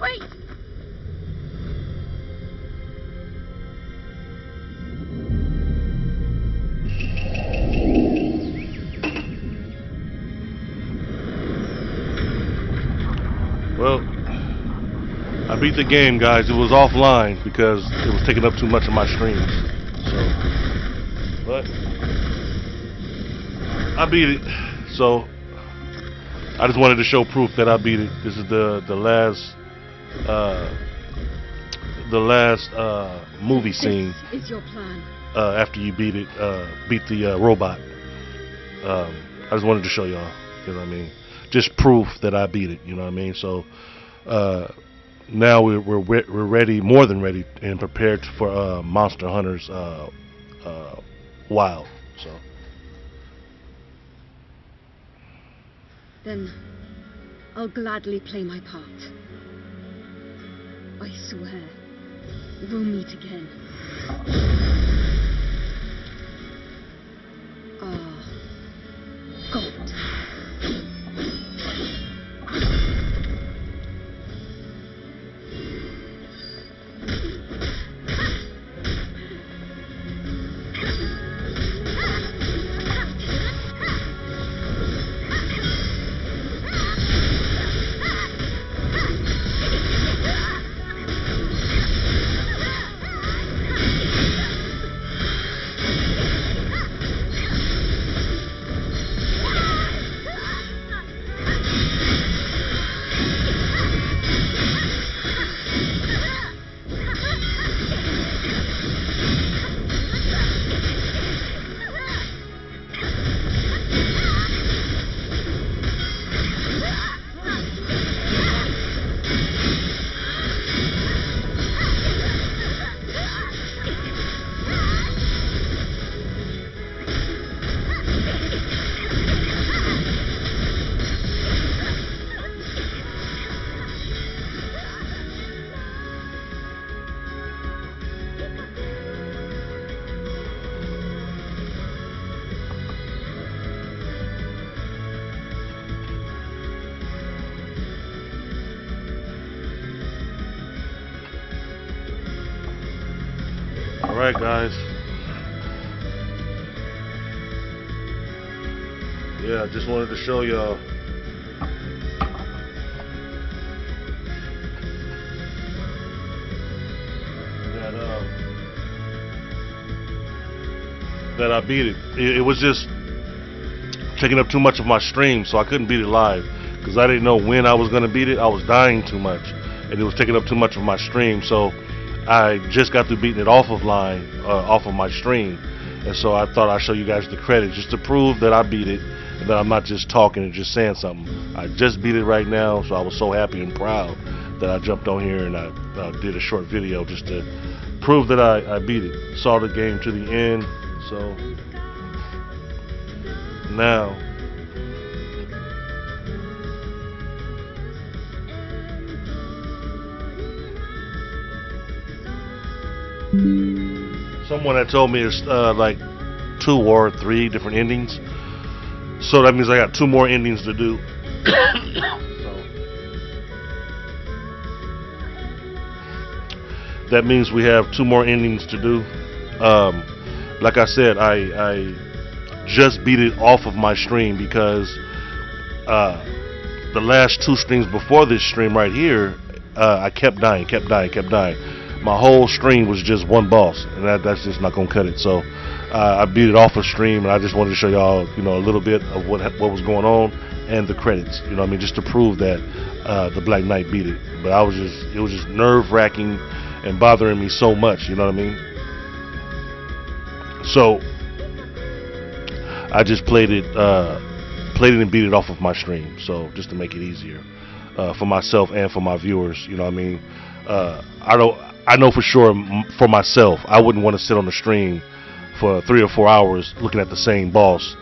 Wait! Well, I beat the game, guys. It was offline because it was taking up too much of my streams. So, but I beat it. So I just wanted to show proof that I beat it. This is the last movie scene. This is your plan. After you beat it, beat the robot. I just wanted to show y'all. You know what I mean? Just proof that I beat it. You know what I mean? So now we're ready, more than ready, and prepared for Monster Hunters Wild. So Then I'll gladly play my part. I swear, we'll meet again. Ah, God. alright, guys. Yeah, I just wanted to show y'all. That I beat it. It was just taking up too much of my stream, so I couldn't beat it live because I didn't know when I was going to beat it. I was dying too much, and it was taking up too much of my stream. So I just got through beating it off of my stream, and so I thought I'd show you guys the credit just to prove that I beat it and that I'm not just talking and just saying something. I just beat it right now, so I was so happy and proud that I jumped on here and I did a short video just to prove that I beat it. Saw the game to the end. So now someone had told me it's like 2 or 3 different endings. So that means I got 2 more endings to do. So that means we have 2 more endings to do. Like I said, I just beat it off of my stream because the last 2 streams before this stream right here, I kept dying. My whole stream was just one boss, and that's just not gonna cut it. So I beat it off of stream, and I just wanted to show y'all, a little bit of what was going on and the credits. You know what I mean, just to prove that the Black Knight beat it. But it was just nerve-wracking and bothering me so much. You know what I mean? So I just played it and beat it off of my stream. So just to make it easier for myself and for my viewers. You know what I mean? I know for sure for myself, I wouldn't want to sit on the stream for 3 or 4 hours looking at the same boss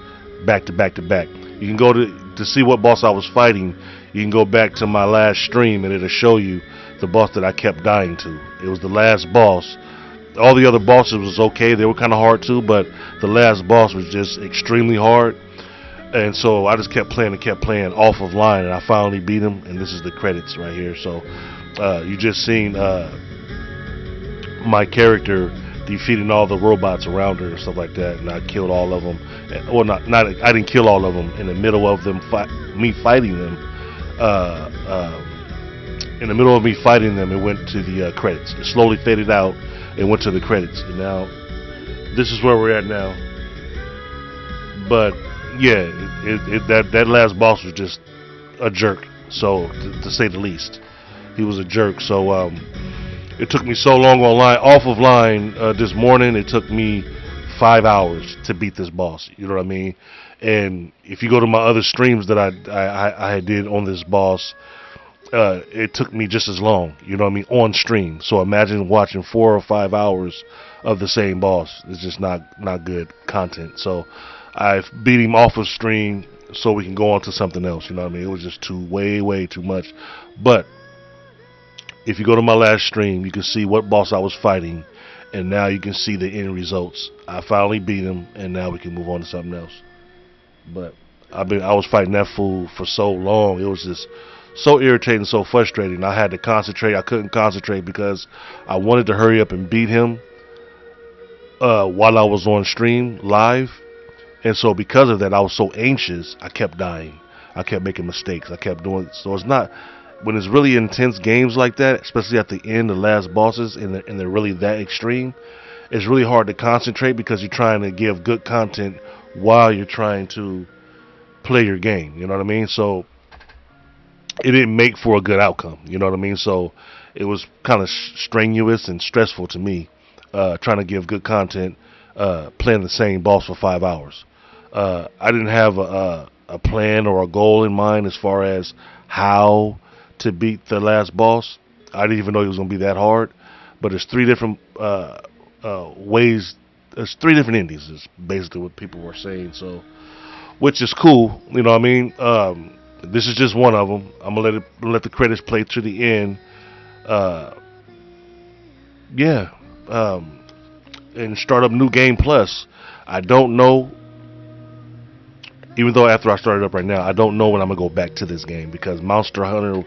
back to back to back. You can go to see what boss I was fighting. You can go back to my last stream and it'll show you the boss that I kept dying to. It was the last boss. All the other bosses was okay. They were kind of hard too, but the last boss was just extremely hard. And so I just kept playing and kept playing off of line, and I finally beat him. And this is the credits right here. So you just seen my character defeating all the robots around her and stuff like that, and I killed all of them. Well, not I didn't kill all of them. In the middle of me fighting them, in the middle of me fighting them, it went to the credits. It slowly faded out and went to the credits. And now this is where we're at now. But yeah, that last boss was just a jerk. So to say the least, he was a jerk. So it took me so long off of line this morning. It took me 5 hours to beat this boss. You know what I mean? And if you go to my other streams that I did on this boss, it took me just as long. You know what I mean? On stream. So imagine watching 4 or 5 hours of the same boss. It's just not good content. So I beat him off of stream so we can go on to something else. You know what I mean? It was just way too much. But if you go to my last stream, you can see what boss I was fighting, and now you can see the end results. I finally beat him, and now we can move on to something else. But I was fighting that fool for so long. It was just so irritating, so frustrating. I had to concentrate. I couldn't concentrate because I wanted to hurry up and beat him while I was on stream live. And so because of that, I was so anxious, I kept dying. I kept making mistakes. I kept doing it. So it's not, when it's really intense games like that, especially at the end, the last bosses, and they're really that extreme, it's really hard to concentrate because you're trying to give good content while you're trying to play your game. You know what I mean? So it didn't make for a good outcome. You know what I mean? So it was kind of strenuous and stressful to me, trying to give good content, playing the same boss for 5 hours. I didn't have a plan or a goal in mind as far as how to beat the last boss. I didn't even know it was going to be that hard. But there's 3 different ways. There's 3 different endings, is basically what people were saying. So, which is cool. You know what I mean? This is just one of them. I'm gonna let the credits play to the end. Yeah. And start up New Game Plus. I don't know. Even though after I started up right now, I don't know when I'm gonna go back to this game because Monster Hunter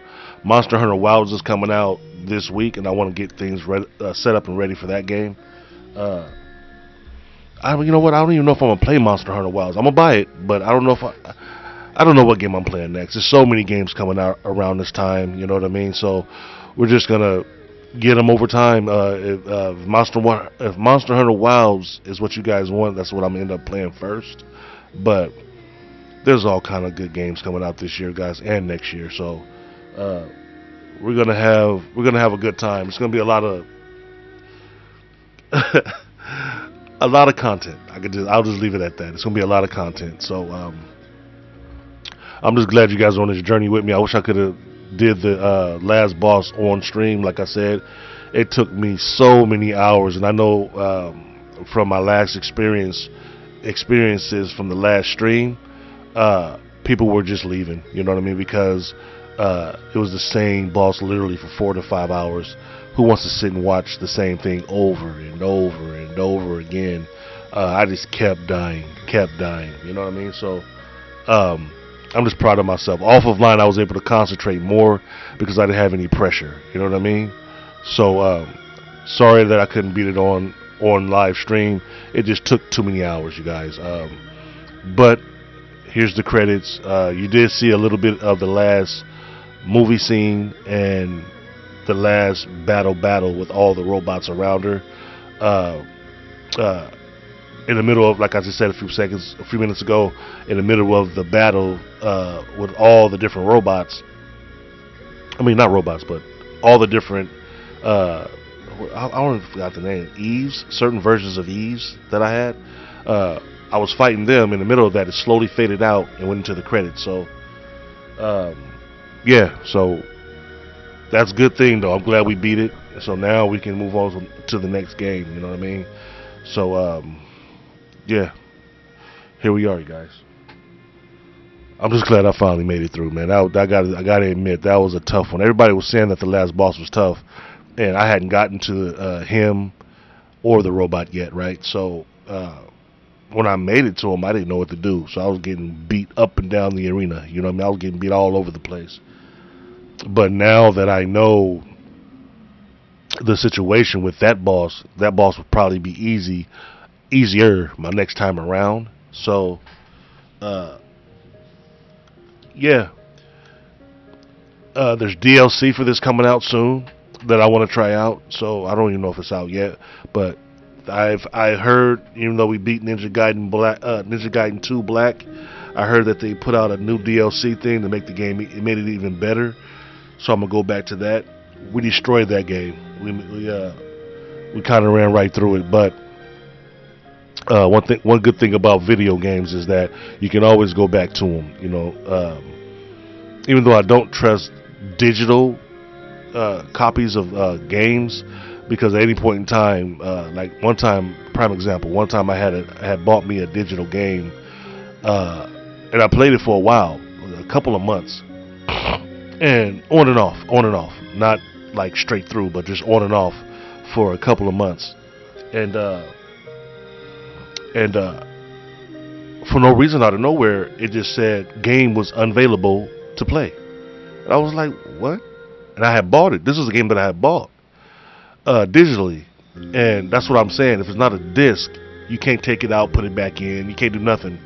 Wilds is coming out this week, and I want to get things set up and ready for that game. You know what? I don't even know if I'm gonna play Monster Hunter Wilds. I'm gonna buy it, but I don't know if I don't know what game I'm playing next. There's so many games coming out around this time. You know what I mean? So we're just gonna get them over time. If Monster Hunter Wilds is what you guys want, that's what I'm gonna end up playing first. But there's all kind of good games coming out this year, guys, and next year. So we're gonna have a good time. It's gonna be a lot of a lot of content. I'll just leave it at that. It's gonna be a lot of content. So I'm just glad you guys are on this journey with me. I wish I could have did the last boss on stream. Like I said, it took me so many hours, and I know from my last experiences from the last stream, people were just leaving. You know what I mean? Because it was the same boss literally for 4 to 5 hours. Who wants to sit and watch the same thing over and over and over again? I just kept dying. You know what I mean? So I'm just proud of myself. Off of line, I was able to concentrate more because I didn't have any pressure. You know what I mean? So sorry that I couldn't beat it on live stream. It just took too many hours, you guys. But here's the credits. You did see a little bit of the last movie scene and the last battle with all the robots around her. In the middle of, like I just said a few minutes ago, in the middle of the battle with all the different robots. I mean, not robots, but all the different. I already forgot the name. Eves, certain versions of Eves that I had. I was fighting them. In the middle of that, it slowly faded out and went into the credits. So, yeah. So that's a good thing, though. I'm glad we beat it. So now we can move on to the next game. You know what I mean? So, yeah. Here we are, you guys. I'm just glad I finally made it through, man. I gotta admit, that was a tough one. Everybody was saying that the last boss was tough, and I hadn't gotten to him or the robot yet, right? So, when I made it to him, I didn't know what to do. So I was getting beat up and down the arena. You know what I mean? I was getting beat all over the place. But now that I know the situation with that boss would probably be easier my next time around. So, yeah. There's DLC for this coming out soon that I want to try out. So I don't even know if it's out yet, but I heard, even though we beat Ninja Gaiden 2 Black, I heard that they put out a new DLC thing to make the game. It made it even better. So I'm gonna go back to that. We destroyed that game. We kind of ran right through it. But one good thing about video games is that you can always go back to them. You know, even though I don't trust digital copies of games, because at any point in time, like one time, prime example, one time I had bought me a digital game, and I played it for a while, a couple of months, and on and off, not like straight through, but just on and off for a couple of months, and for no reason out of nowhere, it just said game was unavailable to play. And I was like, what? And I had bought it. This was a game that I had bought digitally, and that's what I'm saying. If it's not a disc, you can't take it out, put it back in. You can't do nothing.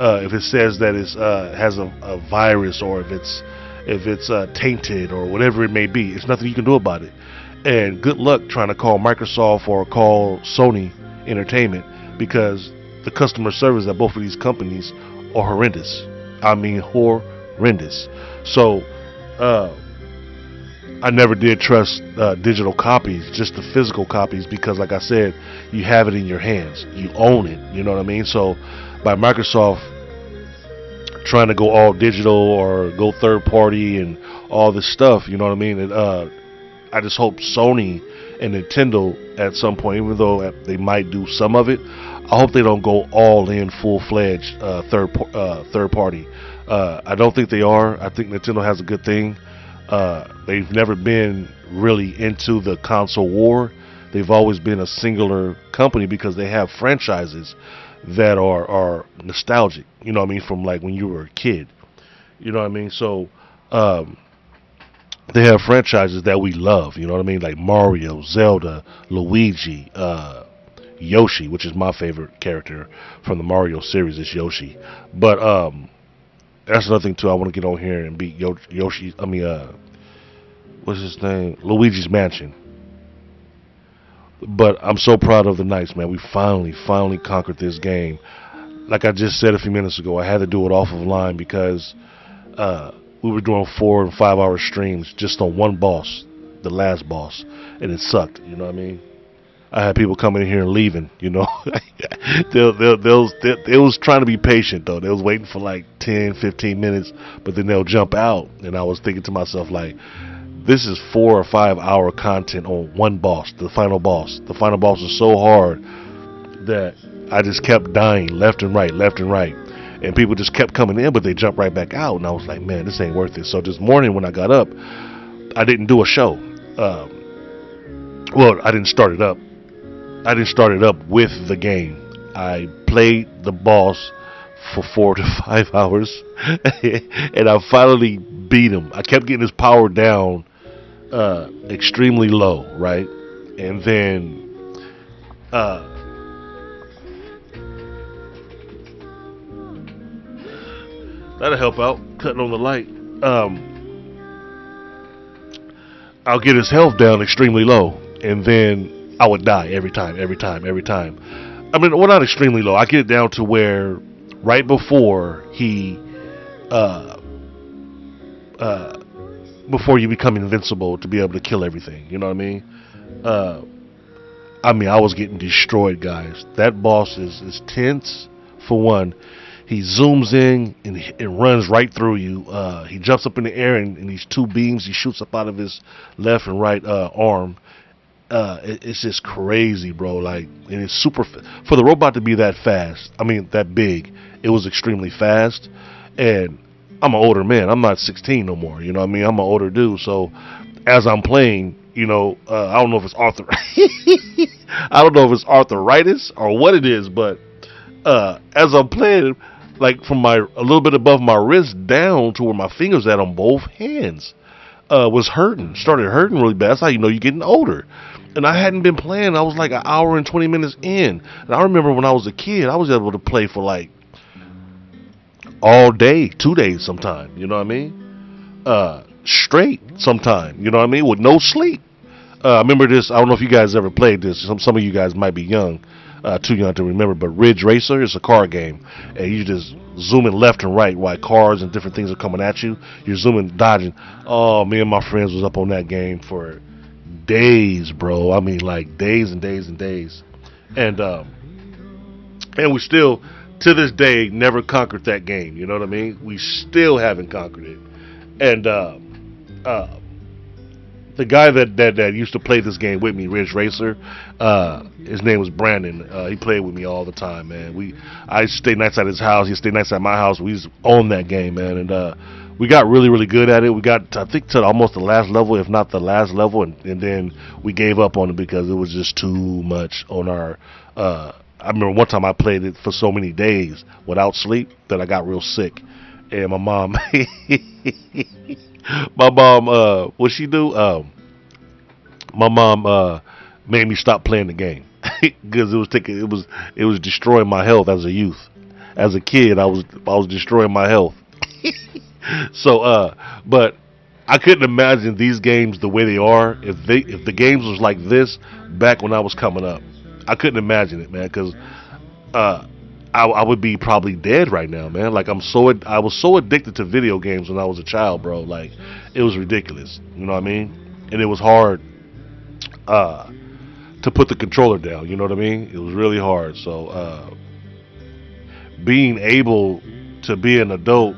If it says that it has a virus, or if it's tainted, or whatever it may be, it's nothing you can do about it. And good luck trying to call Microsoft or call Sony Entertainment, because the customer service at both of these companies are horrendous. I mean, horrendous. So I never did trust digital copies, just the physical copies, because like I said, you have it in your hands, you own it, you know what I mean? So by Microsoft trying to go all digital or go third party and all this stuff, you know what I mean? I just hope Sony and Nintendo at some point, even though they might do some of it, I hope they don't go all in full-fledged third party. I don't think they are. I think Nintendo has a good thing. They've never been really into the console war. They've always been a singular company because they have franchises that are nostalgic, you know what I mean, from like when you were a kid, you know what I mean? So they have franchises that we love, you know what I mean, like Mario, Zelda, Luigi, Yoshi, which is my favorite character from the Mario series, is Yoshi. But that's another thing too. I want to get on here and beat Yoshi. I mean, what's his name? Luigi's Mansion. But I'm so proud of the Knights, man. We finally conquered this game. Like I just said a few minutes ago, I had to do it off of line because we were doing 4 and 5 hour streams just on one boss, the last boss, and it sucked. You know what I mean? I had people coming in here and leaving. You know, they was trying to be patient though. They was waiting for like 10, 15 minutes, but then they'll jump out. And I was thinking to myself, like, this is 4 or 5 hour content on one boss, the final boss. The final boss is so hard that I just kept dying left and right. And people just kept coming in, but they jumped right back out. And I was like, man, this ain't worth it. So this morning when I got up, I didn't do a show. Well, I didn't start it up. I didn't start it up with the game. I played the boss for 4 to 5 hours, and I finally beat him. I kept getting his power down extremely low, right? And then that'll help out, cutting on the light. I'll get his health down extremely low, and then I would die every time. I mean, well, not extremely low. I get it down to where right before before you become invincible to be able to kill everything. You know what I mean? I was getting destroyed, guys. That boss is tense, for one. He zooms in and it runs right through you. He jumps up in the air, and these 2 beams he shoots up out of his left and right arm. It's just crazy, bro. Like, and it's super for the robot to be that fast. I mean, that big. It was extremely fast, and I'm an older man. I'm not 16 no more. You know what I mean? I'm an older dude. So as I'm playing, you know, I don't know if it's I don't know if it's arthritis or what it is, but as I'm playing, like from my a little bit above my wrist down to where my fingers at on both hands, was hurting. Started hurting really bad. That's how you know you're getting older. And I hadn't been playing. I was like an hour and 20 minutes in. And I remember when I was a kid, I was able to play for like all day, 2 days sometime. You know what I mean? Straight sometime. You know what I mean? With no sleep. I remember this. I don't know if you guys ever played this. Some of you guys might be young, too young to remember. But Ridge Racer is a car game, and you just zooming left and right while cars and different things are coming at you. You're zooming, dodging. Oh, me and my friends was up on that game for days, bro. I mean, like days and days and days, and we still to this day never conquered that game. You know what I mean? We still haven't conquered it, and the guy that used to play this game with me, Ridge Racer, his name was Brandon. He played with me all the time, man. I stayed nights at his house. He stayed nights at my house. We used to own that game, man, and we got really, really good at it. We got, I think, to almost the last level, if not the last level, and then we gave up on it because it was just too much on our. I remember one time I played it for so many days without sleep that I got real sick, and my mom. My mom, what she do? My mom made me stop playing the game because it was destroying my health as a youth. As a kid, I was destroying my health. So, but I couldn't imagine these games the way they are if the games was like this back when I was coming up. I couldn't imagine it, man, because I would be probably dead right now, man. Like I was so addicted to video games when I was a child, bro. Like it was ridiculous. You know what I mean? And it was hard to put the controller down. You know what I mean? It was really hard. So being able to be an adult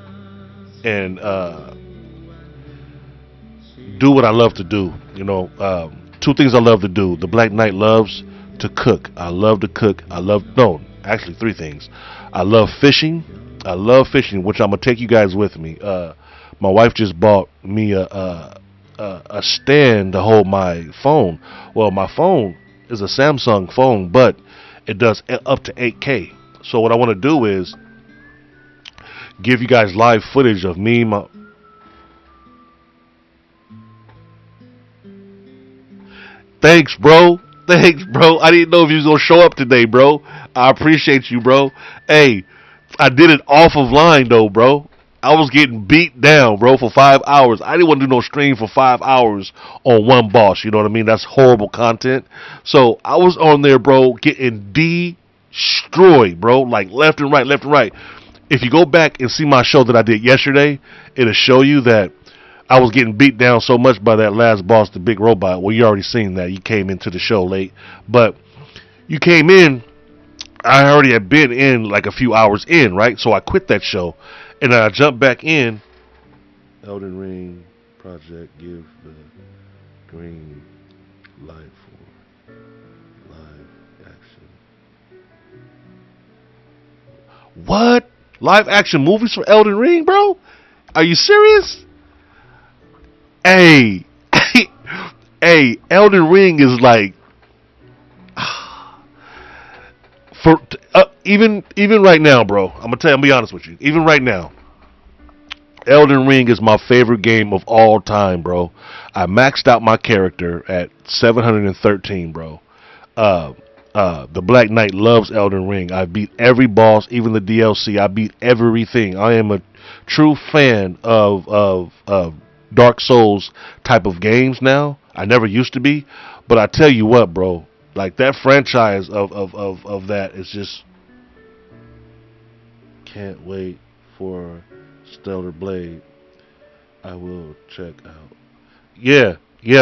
and do what I love to do. You know, two things I love to do. The Black Knight loves to cook. I love to cook. Actually, three things. I love fishing. Which I'm gonna take you guys with me. My wife just bought me a stand to hold my phone. Well, my phone is a Samsung phone, but it does up to 8K. So what I want to do is give you guys live footage of me. Thanks, bro. Thanks, bro. I didn't know if you was gonna show up today, bro. I appreciate you, bro. Hey, I did it off of line though, bro. I was getting beat down, bro, for 5 hours. I didn't want to do no stream for 5 hours on one boss. You know what I mean? That's horrible content. So I was on there, bro, getting destroyed, bro, like left and right, left and right. If you go back and see my show that I did yesterday, it'll show you that I was getting beat down so much by that last boss, the big robot. Well, you already seen that. You came into the show late. But you came in, I already had been in like a few hours in, right? So I quit that show. And then I jumped back in. Elden Ring Project, give the green light for live action. What? Live action movies for Elden Ring, bro? Are you serious? Hey, hey, Elden Ring is like, for even right now, bro. I'm gonna be honest with you. Even right now, Elden Ring is my favorite game of all time, bro. I maxed out my character at 713, bro. The Black Knight loves Elden Ring. I beat every boss, even the DLC. I beat everything. I am a true fan of Dark Souls type of games now. I never used to be, but I tell you what, bro, like that franchise of that is just can't wait for Stellar Blade. I will check out. Yeah,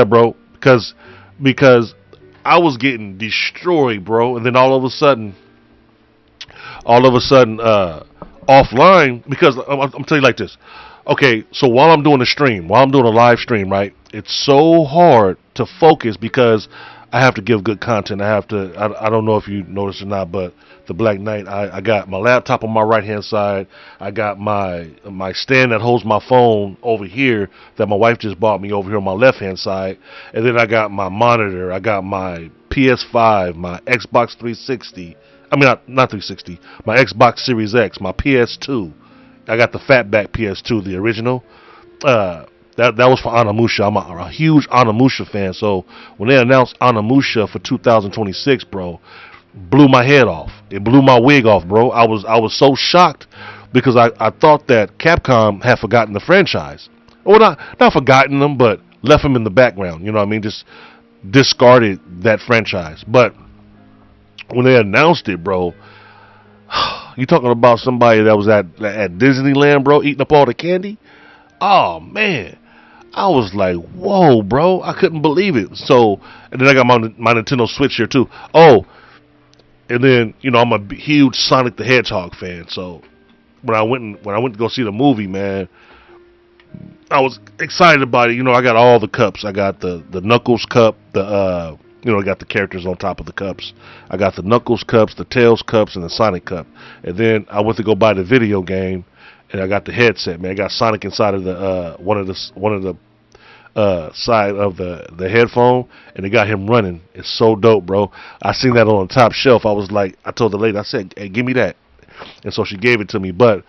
bro, because I was getting destroyed, bro, and then all of a sudden offline, because I'm telling you like this. Okay, so while I'm doing a live stream, right, it's so hard to focus because I have to give good content. I don't know if you noticed or not, but the Black Knight, I got my laptop on my right hand side. I got my stand that holds my phone over here that my wife just bought me over here on my left hand side. And then I got my monitor. I got my PS5, my Xbox 360. I mean, not 360. My Xbox Series X, my PS2. I got the fatback PS2, the original. That was for Onimusha. I'm a huge Onimusha fan. So when they announced Onimusha for 2026, bro, blew my head off. It blew my wig off, bro. I was so shocked because I thought that Capcom had forgotten the franchise. Well, not forgotten them, but left them in the background. You know what I mean? Just discarded that franchise. But when they announced it, bro, you talking about somebody that was at Disneyland, bro, eating up all the candy? Oh man, I was like, whoa, bro, I couldn't believe it. So, and then I got my Nintendo Switch here too. Oh, and then I'm a huge Sonic the Hedgehog fan. So when I went to go see the movie, man, I was excited about it. I got all the cups. I got the Knuckles cup, I got the characters on top of the cups. I got the Knuckles cups, the Tails cups, and the Sonic cup. And then I went to go buy the video game, and I got the headset. Man, I got Sonic inside of the one of the side of the headphone, and it got him running. It's so dope, bro. I seen that on the top shelf. I was like, I told the lady, I said, hey, give me that. And so she gave it to me. But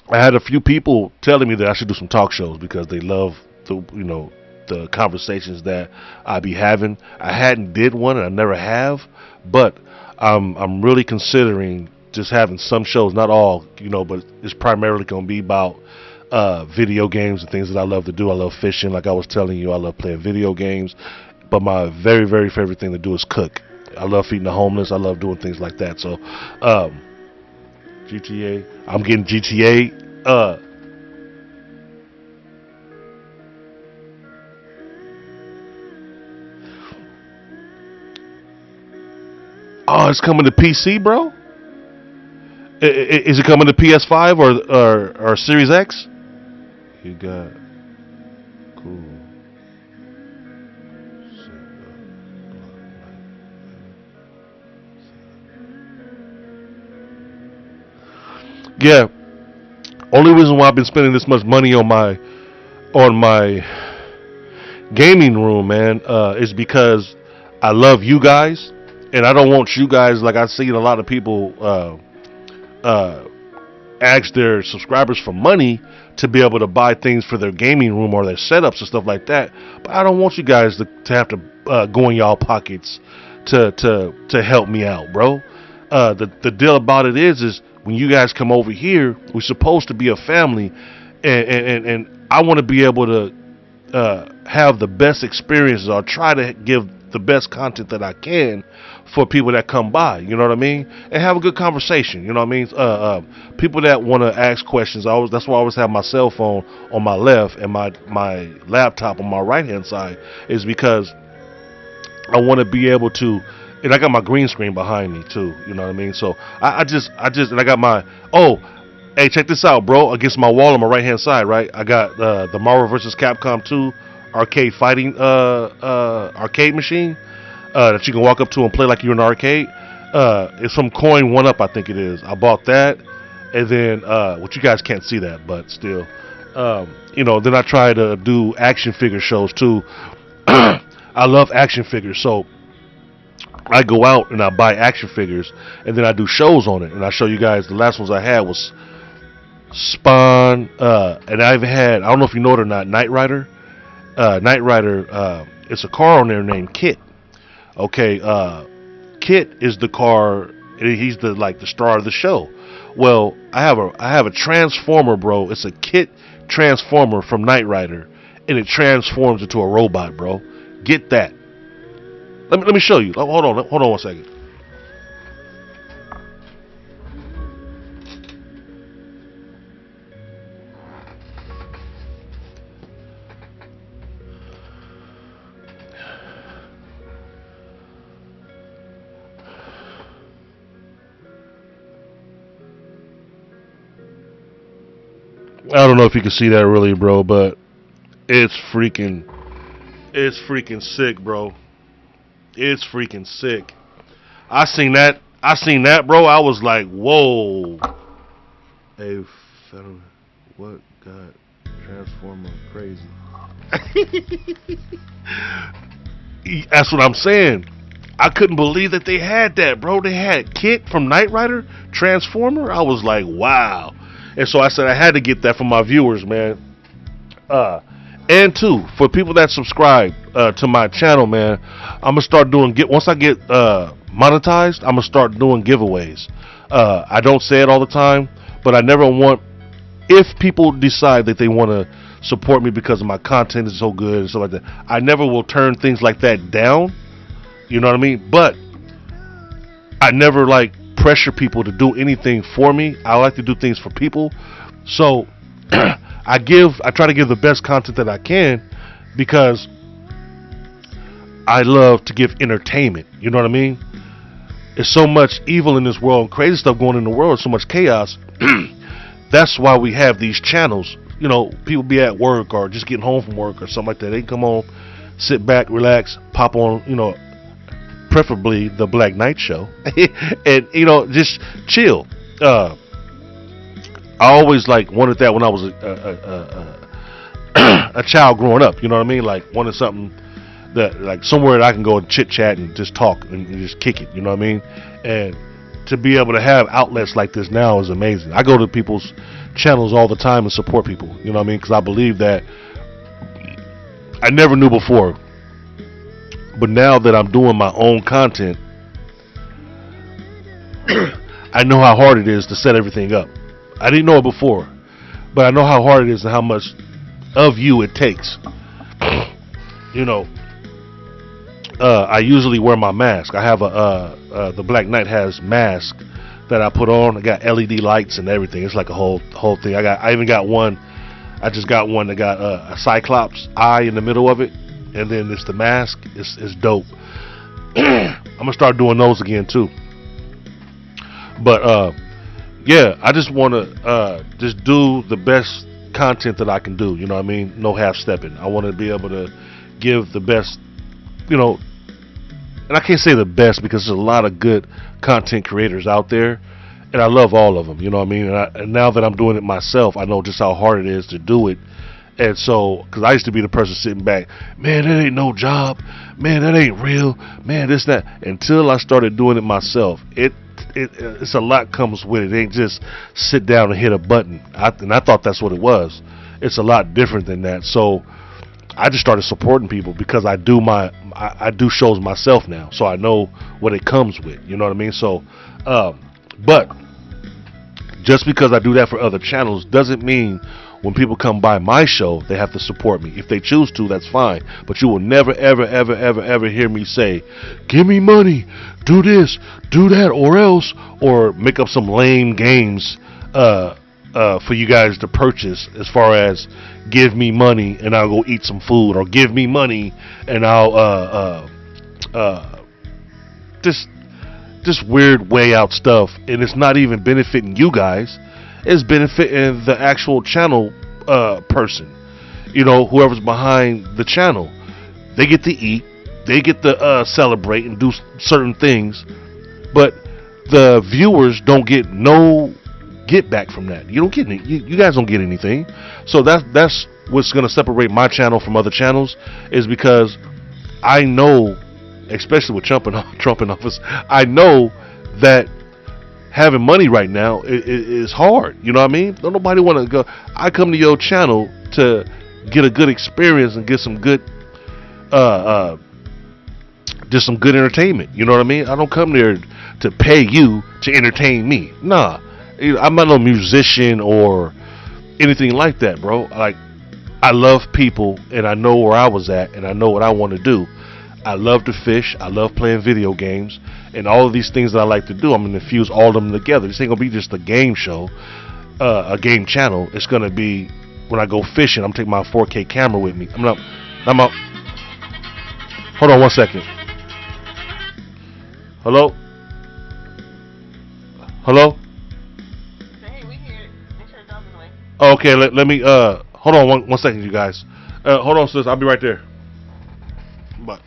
I had a few people telling me that I should do some talk shows because they love the conversations that I be having. I hadn't did one, and I never have, but I'm really considering just having some shows, not all, but it's primarily going to be about video games and things that I love to do. I love fishing, like I was telling you. I love playing video games, but my very, very favorite thing to do is cook. I love feeding the homeless. I love doing things like that. So, GTA. I'm getting GTA. Oh, it's coming to PC, bro. Is it coming to PS5 or Series X? You got cool. Yeah. Only reason why I've been spending this much money on my gaming room, man, is because I love you guys, and I don't want you guys, like I've seen a lot of people ask their subscribers for money to be able to buy things for their gaming room or their setups and stuff like that. But I don't want you guys to have to go in y'all pockets to help me out, bro. The deal about it is when you guys come over here, we're supposed to be a family, and I want to be able to have the best experiences, or try to give the best content that I can for people that come by, you know what I mean, and have a good conversation, you know what I mean. People that want to ask questions, that's why I always have my cell phone on my left and my laptop on my right hand side, is because I want to be able to. And I got my green screen behind me too, you know what I mean. So I just, and I got my, hey, check this out, bro. Against my wall on my right hand side, right? I got the Marvel vs. Capcom 2 arcade fighting arcade machine that you can walk up to and play like you're in an arcade. It's from Coin One Up, I think it is. I bought that, and then which you guys can't see that, but still, then I try to do action figure shows too. I love action figures, so I go out and I buy action figures, and then I do shows on it, and I show you guys. The last ones I had was Spawn, and I've had, I don't know if you know it or not, Knight Rider. Knight Rider, it's a car on there named Kit. Okay, Kit is the car. He's the star of the show. Well, I have a Transformer, bro. It's a Kit Transformer from Knight Rider, and it transforms into a robot, bro. Get that. Let me show you. Hold on 1 second. I don't know if you can see that really, bro, but it's freaking sick, bro. It's freaking sick. I seen that, bro. I was like, whoa. Hey, what got Transformer crazy? That's what I'm saying. I couldn't believe that they had that, bro. They had Kit from Knight Rider, Transformer. I was like, wow. And so I said I had to get that for my viewers, man. And two, for people that subscribe to my channel, man, I'm gonna start doing once I get monetized. I'm gonna start doing giveaways. I don't say it all the time, but I never want, if people decide that they want to support me because of my content is so good and stuff like that, I never will turn things like that down. You know what I mean? But I never like pressure people to do anything for me. I like to do things for people. So I try to give the best content that I can, because I love to give entertainment. You know what I mean? There's so much evil in this world, and crazy stuff going in the world, so much chaos. That's why we have these channels. You know, people be at work or just getting home from work or something like that. They can come home, sit back, relax, pop on, you know, preferably the Black Knight Show, and, you know, just chill. I always like wanted that when I was a child growing up. You know what I mean? Like wanted something that, like, somewhere that I can go and chit chat and just talk and just kick it. You know what I mean? And to be able to have outlets like this now is amazing. I go to people's channels all the time and support people. You know what I mean? Because I believe that I never knew before, but now that I'm doing my own content, I know how hard it is to set everything up. I didn't know it before, but I know how hard it is and how much of you it takes. You know, I usually wear my mask. I have the Black Knight has mask that I put on. I got LED lights and everything. It's like a whole thing. I even got one. I just got one that got a Cyclops eye in the middle of it, and then it's the mask. It's dope. I'm gonna start doing those again too. But yeah, I just want to just do the best content that I can do. You know what I mean? No half stepping. I want to be able to give the best, you know, and I can't say the best because there's a lot of good content creators out there, and I love all of them. You know what I mean? And now that I'm doing it myself, I know just how hard it is to do it. And so, because I used to be the person sitting back, man, that ain't no job, man, that ain't real, man, this, that. Until I started doing it myself, it's a lot comes with it. It ain't just sit down and hit a button. And I thought that's what it was. It's a lot different than that. So I just started supporting people because I do shows myself now, so I know what it comes with. You know what I mean? So, but just because I do that for other channels doesn't mean when people come by my show they have to support me. If they choose to, that's fine. But you will never, ever, ever, ever, ever hear me say, "Give me money, do this, do that, or else," or make up some lame games for you guys to purchase, as far as give me money and I'll go eat some food, or give me money and I'll just weird way out stuff, and it's not even benefiting you guys. It's benefiting the actual channel person. You know, whoever's behind the channel, they get to eat, they get to celebrate and do certain things, but the viewers don't get no get back from that. You don't get any, you guys don't get anything. So that's what's going to separate my channel from other channels, is because I know, especially with Trump in office, I know that having money right now is hard. You know what I mean? Don't nobody want to go. I come to your channel to get a good experience and get some good just some good entertainment. You know what I mean? I don't come there to pay you to entertain me. Nah, I'm not no musician or anything like that, bro. Like, I love people, and I know where I was at, and I know what I want to do. I love to fish. I love playing video games, and all of these things that I like to do, I'm going to fuse all of them together. This ain't going to be just a game show, a game channel. It's going to be, when I go fishing, I'm taking my 4K camera with me. I'm out. Hold on 1 second. Hello? Hello? Hey, we hear it. Make sure the dog's away. Okay, let me, hold on 1 second, you guys. Hold on, sis. I'll be right there. Bye.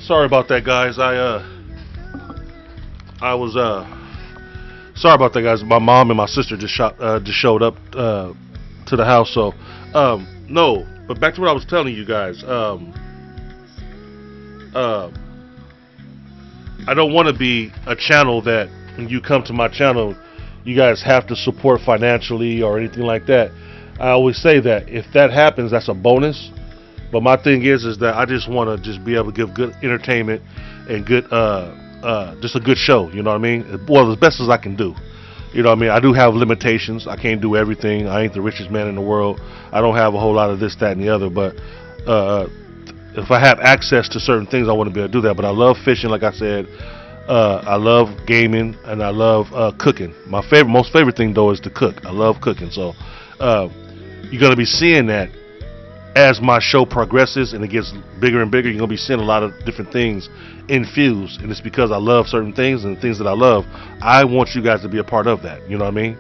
Sorry about that, guys. I was sorry about that, guys. My mom and my sister just showed up to the house. So no, but back to what I was telling you guys. I don't want to be a channel that when you come to my channel, you guys have to support financially or anything like that. I always say that if that happens, that's a bonus. But my thing is that I just want to just be able to give good entertainment and good, just a good show. You know what I mean? Well, as best as I can do. You know what I mean? I do have limitations. I can't do everything. I ain't the richest man in the world. I don't have a whole lot of this, that, and the other. But if I have access to certain things, I want to be able to do that. But I love fishing, like I said. I love gaming, and I love cooking. My most favorite thing though is to cook. I love cooking. So you're gonna be seeing that as my show progresses and it gets bigger and bigger. You're gonna be seeing a lot of different things infused, and it's because I love certain things, and the things that I love, I want you guys to be a part of that. You know what I mean?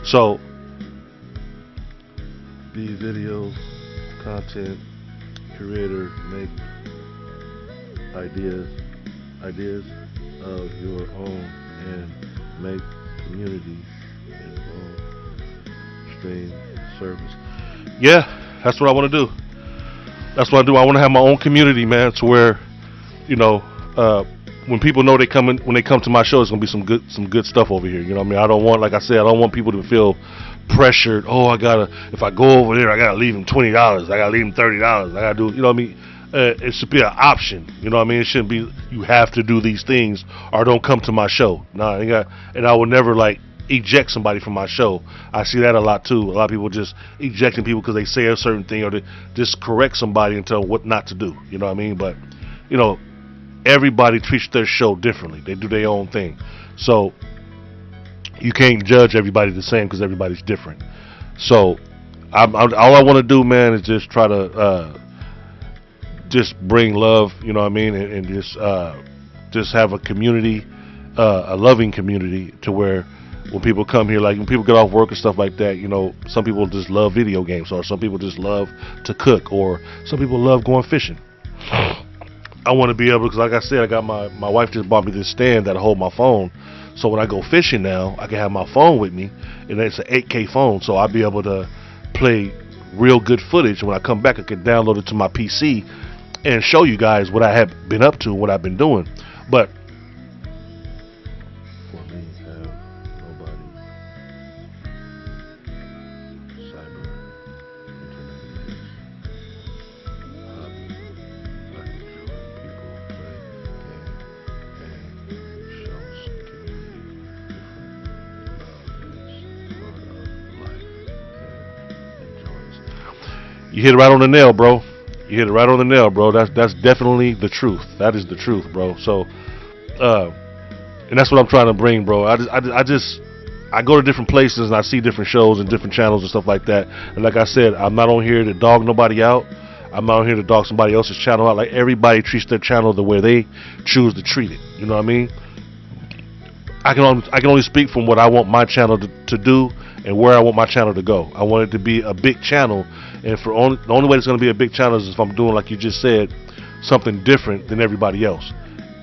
So be video content creator, make ideas of your own and make community involved. Stream service. Yeah, that's what I want to do. That's what I do. I want to have my own community, man, to where, you know, when people know when they come to my show, it's gonna be some good stuff over here. You know what I mean? I don't want, like I said, I don't want people to feel pressured. Oh, if I go over there, I gotta leave them $20. I gotta leave them $30. I gotta do, you know what I mean? It should be an option. You know what I mean? It shouldn't be you have to do these things or don't come to my show. Nah, and I will never like eject somebody from my show. I see that a lot too. A lot of people just ejecting people because they say a certain thing, or they just correct somebody and tell them what not to do. You know what I mean? But you know, everybody treats their show differently. They do their own thing. So you can't judge everybody the same because everybody's different. So all I want to do, man, is just try to just bring love, you know what I mean, and just have a community, a loving community, to where when people come here, like when people get off work and stuff like that, you know, some people just love video games, or some people just love to cook, or some people love going fishing. I want to be able, because like I said, I got my wife just bought me this stand that hold my phone, so when I go fishing now, I can have my phone with me, and it's an 8K phone, so I'll be able to play real good footage. When I come back, I can download it to my PC and show you guys what I have been up to, what I've been doing. But for me, have nobody cyber internet is hobby. I enjoy people play game and shows community different. Love is part of life and enjoys. You hit it right on the nail, bro. You hit it right on the nail, bro. That's definitely the truth. That is the truth, bro. So, and that's what I'm trying to bring, bro. I go to different places and I see different shows and different channels and stuff like that. And like I said, I'm not on here to dog nobody out. I'm not on here to dog somebody else's channel out. Like, everybody treats their channel the way they choose to treat it. You know what I mean? I can only speak from what I want my channel to do and where I want my channel to go. I want it to be a big channel, and the only way it's going to be a big channel is if I'm doing, like you just said, something different than everybody else.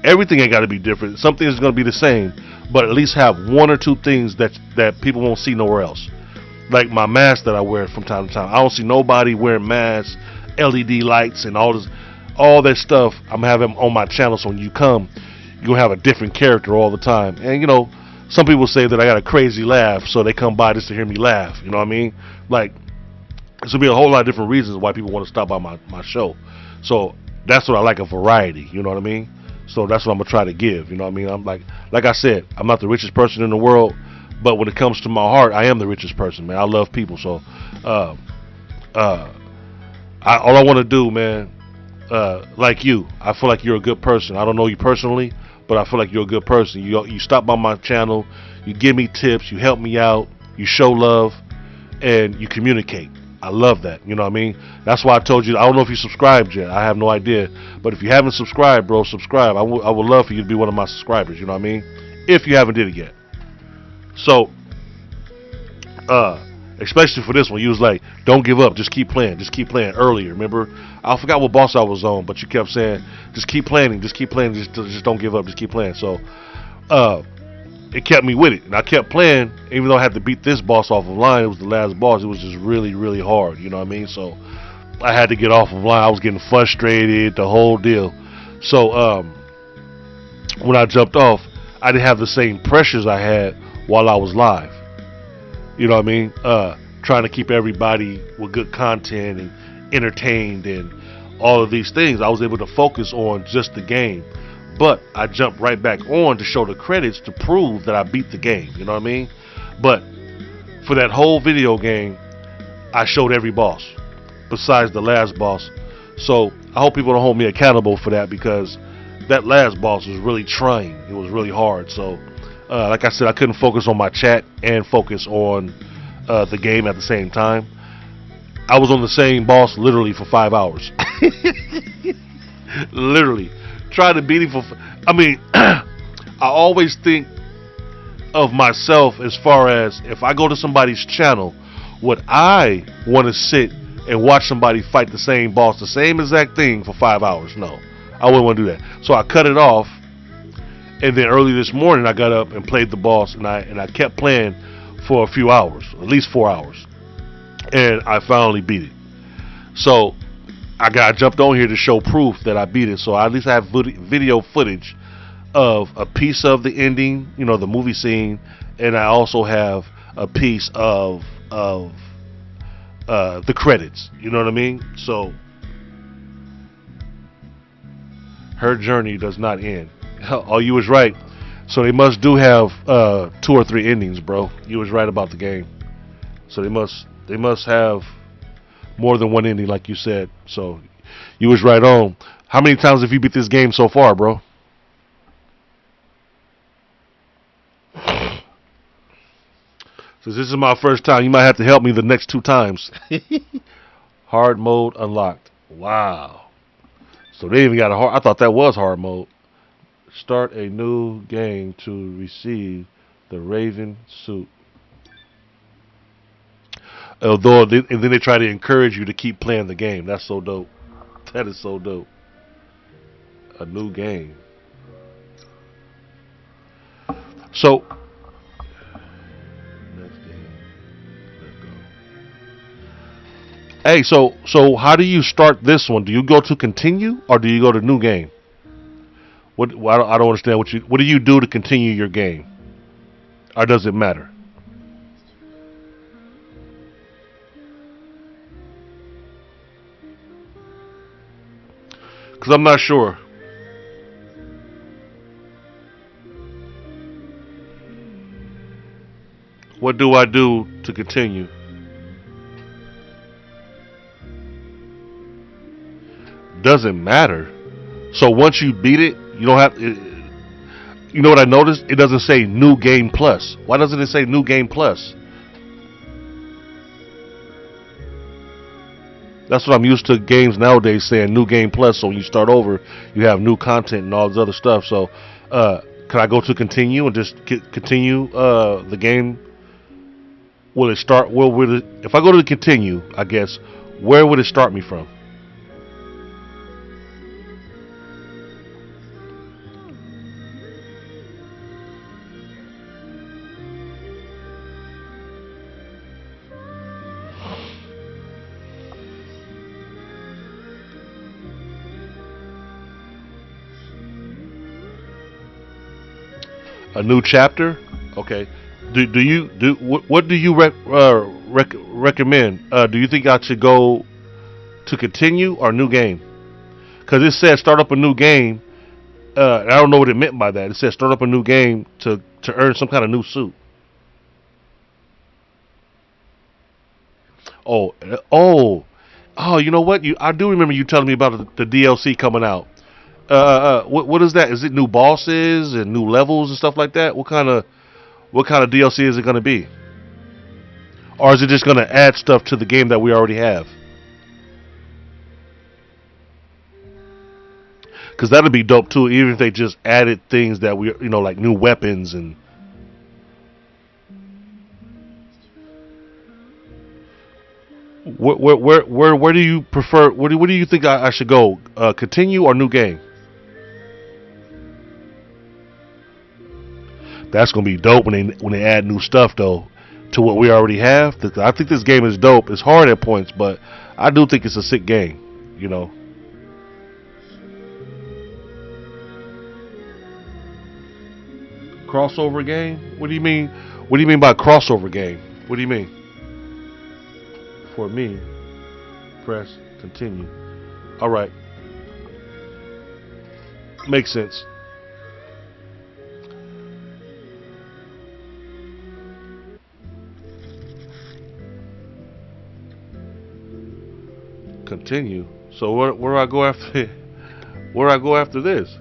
Everything ain't got to be different. Some things are going to be the same, but at least have one or two things that people won't see nowhere else. Like my mask that I wear from time to time. I don't see nobody wearing masks, LED lights, and all that stuff. I'm having on my channel, so when you come, you're going to have a different character all the time. And you know, some people say that I got a crazy laugh, so they come by just to hear me laugh. You know what I mean? Like, there's going to be a whole lot of different reasons why people want to stop by my show. So that's what I like, a variety. You know what I mean? So that's what I'm going to try to give. You know what I mean? I'm like I said, I'm not the richest person in the world, but when it comes to my heart, I am the richest person, man. I love people. So all I want to do, man, like you, I feel like you're a good person. I don't know you personally, but I feel like you're a good person. You stop by my channel, you give me tips, you help me out, you show love, and you communicate. I love that. You know what I mean? That's why I told you. I don't know if you subscribed yet. I have no idea. But if you haven't subscribed, bro, subscribe. I would love for you to be one of my subscribers. You know what I mean? If you haven't did it yet. So, Especially for this one, you was like, "Don't give up, just keep playing, earlier." Remember, I forgot what boss I was on, but you kept saying, "Just keep playing, just don't give up, just keep playing." So, it kept me with it, and I kept playing, even though I had to beat this boss off of line. It was the last boss. It was just really, really hard. You know what I mean? So, I had to get off of line. I was getting frustrated, the whole deal. So, when I jumped off, I didn't have the same pressures I had while I was live. You know what I mean? Trying to keep everybody with good content and entertained and all of these things. I was able to focus on just the game. But I jumped right back on to show the credits to prove that I beat the game. You know what I mean? But for that whole video game, I showed every boss besides the last boss. So I hope people don't hold me accountable for that, because that last boss was really trying. It was really hard. So like I said, I couldn't focus on my chat and focus on the game at the same time. I was on the same boss literally for 5 hours. Literally. Tried to beat him for... I mean, I always think of myself as far as, if I go to somebody's channel, would I want to sit and watch somebody fight the same boss, the same exact thing for 5 hours? No. I wouldn't want to do that. So I cut it off. And then early this morning, I got up and played the boss, and I kept playing for a few hours, at least 4 hours, and I finally beat it. So I jumped on here to show proof that I beat it. So I at least have video footage of a piece of the ending, you know, the movie scene, and I also have a piece of the credits. You know what I mean? So her journey does not end. Oh, you was right. So they must do have 2 or 3 endings, bro. You was right about the game. So they must have more than one ending, like you said. So you was right on. How many times have you beat this game so far, bro? Since this is my first time, you might have to help me the next 2 times. Hard mode unlocked. Wow. So they even got a hard... I thought that was hard mode. Start a new game to receive the Raven suit. Although, and then they try to encourage you to keep playing the game. That's so dope. That is so dope. A new game. So, next game. Let's go. Hey, so how do you start this one? Do you go to continue or do you go to new game? I don't understand what do you do to continue your game, or does it matter? Because I'm not sure. What do I do to continue? Doesn't matter. So once you beat it, you don't have. You know what I noticed? It doesn't say New Game Plus. Why doesn't it say New Game Plus? That's what I'm used to games nowadays saying New Game Plus. So when you start over, you have new content and all this other stuff. So can I go to continue and just continue the game? Will it start? If I go to continue, I guess, where would it start me from? A new chapter? Okay. What do you recommend? Do you think I should go to continue or new game? Because it said start up a new game. I don't know what it meant by that. It said start up a new game to earn some kind of new suit. Oh! You know what? I do remember you telling me about the DLC coming out. What is that? Is it new bosses and new levels and stuff like that? What kind of DLC is it going to be? Or is it just going to add stuff to the game that we already have? Because that'd be dope too, even if they just added things that like new weapons and. Where do you prefer? Where do you think I should go? Continue or new game? That's gonna be dope when they add new stuff though to what we already have. I think this game is dope. It's hard at points, but I do think it's a sick game. You know. Crossover game? What do you mean? What do you mean by crossover game? What do you mean? For me, press continue. All right. Makes sense. Continue. So where do I go after? Where do I go after this?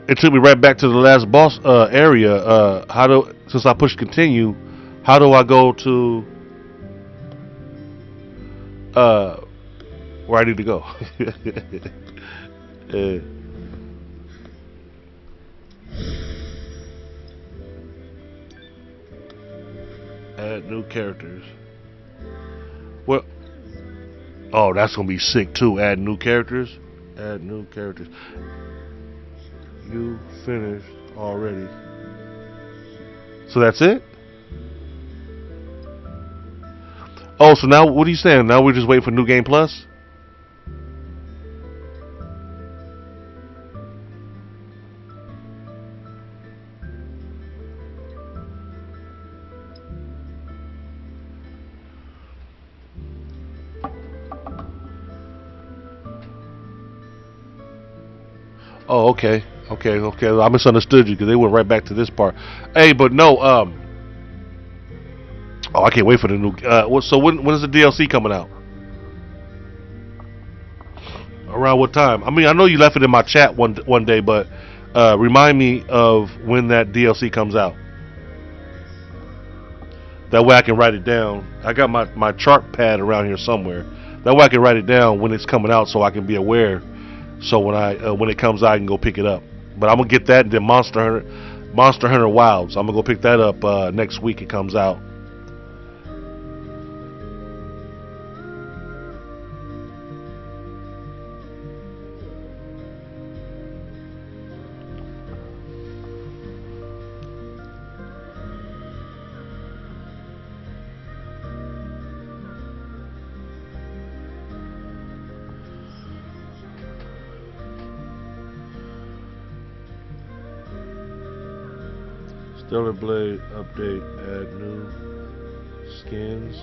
It took me right back to the last boss area. Since I pushed continue, how do I go to where I need to go? uh, add new characters. Well, oh, that's gonna be sick too. Add new characters. Add new characters. You finished already. So that's it? Oh, so now what are you saying? Now we're just waiting for New Game Plus? Oh, okay. Okay. I misunderstood you because they went right back to this part. Hey, but no, oh, I can't wait for the new. So when is the DLC coming out? Around what time? I mean, I know you left it in my chat one day, but remind me of when that DLC comes out. That way I can write it down. I got my chart pad around here somewhere. That way I can write it down when it's coming out, so I can be aware. So when it comes out, I can go pick it up. But I'm gonna get that and then Monster Hunter Wilds. I'm gonna go pick that up next week. It comes out. Stellar Blade update, add new skins,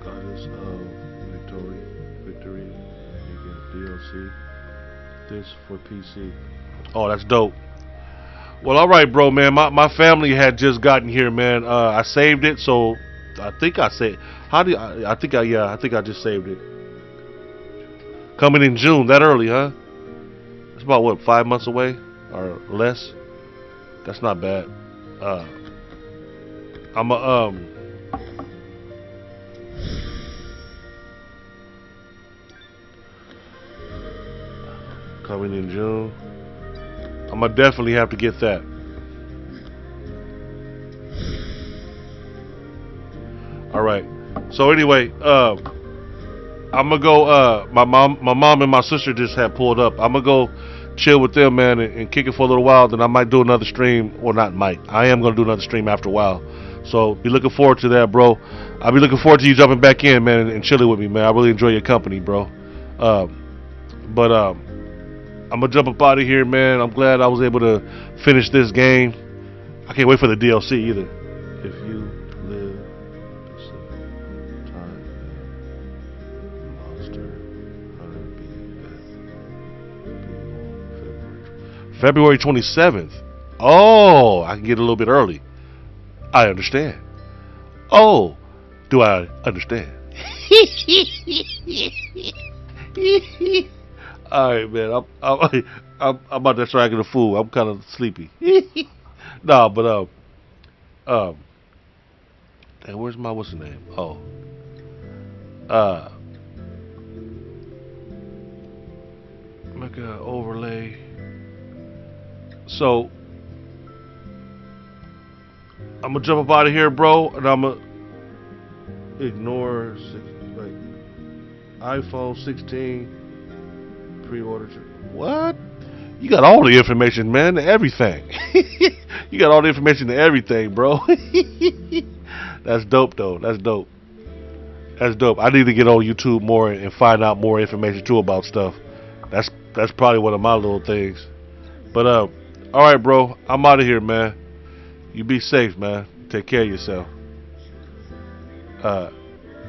goddess of victory, and you get DLC. This for PC. Oh, that's dope. Well, all right, bro, man. My family had just gotten here, man. I saved it, so I think I saved. I think I just saved it. Coming in June, that early, huh? It's about what, 5 months away? Or less. That's not bad. I'm a coming in June. I'm gonna definitely have to get that. All right. So anyway, I'm gonna go. My mom and my sister just had pulled up. I'm gonna go chill with them, man, and kick it for a little while. Then I might do another stream, or not might. I am gonna do another stream after a while. So be looking forward to that, bro. I'll be looking forward to you jumping back in, man, and chilling with me, man. I really enjoy your company, bro. But I'm gonna jump up out of here, man. I'm glad I was able to finish this game. I can't wait for the DLC either. If you live the same time Monster Hunter be at February 27th. Oh, I can get a little bit early. I understand. Oh, do I understand? All right, man. I'm about to try to get a fool. I'm kind of sleepy. Nah, but hey, where's my what's the name? Oh, make a overlay. So I'm gonna jump up out of here, bro, and I'm gonna ignore like iPhone 16 pre-order. What? You got all the information, man. Everything. You got all the information to everything, bro. That's dope, though. That's dope. That's dope. I need to get on YouTube more and find out more information too about stuff. That's probably one of my little things. But all right, bro. I'm out of here, man. You be safe, man. Take care of yourself.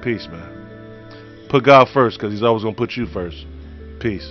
Peace, man. Put God first, because He's always gonna put you first. Peace.